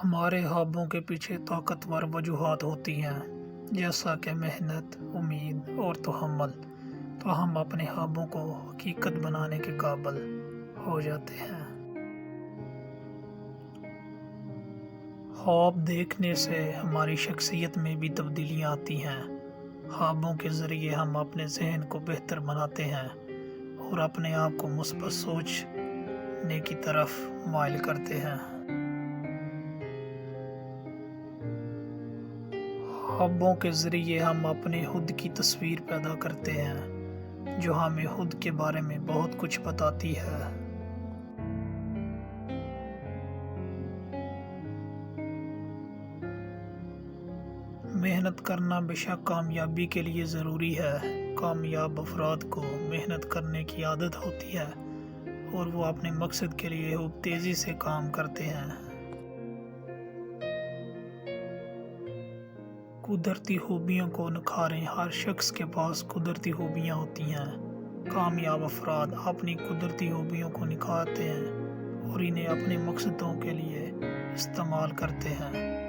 ہمارے خوابوں کے پیچھے طاقتور وجوہات ہوتی ہیں، جیسا کہ محنت، امید اور تحمل، تو ہم اپنے خوابوں کو حقیقت بنانے کے قابل ہو جاتے ہیں۔ خواب دیکھنے سے ہماری شخصیت میں بھی تبدیلیاں آتی ہیں۔ خوابوں کے ذریعے ہم اپنے ذہن کو بہتر بناتے ہیں اور اپنے آپ کو مثبت سوچنے کی طرف مائل کرتے ہیں۔ خوابوں کے ذریعے ہم اپنے خود کی تصویر پیدا کرتے ہیں، جو ہمیں خود کے بارے میں بہت کچھ بتاتی ہے۔ محنت کرنا بے شک کامیابی کے لیے ضروری ہے۔ کامیاب افراد کو محنت کرنے کی عادت ہوتی ہے اور وہ اپنے مقصد کے لیے خوب تیزی سے کام کرتے ہیں۔ قدرتی خوبیوں کو نکھاریں۔ ہر شخص کے پاس قدرتی خوبیاں ہوتی ہیں۔ کامیاب افراد اپنی قدرتی خوبیوں کو نکھارتے ہیں اور انہیں اپنے مقصدوں کے لیے استعمال کرتے ہیں۔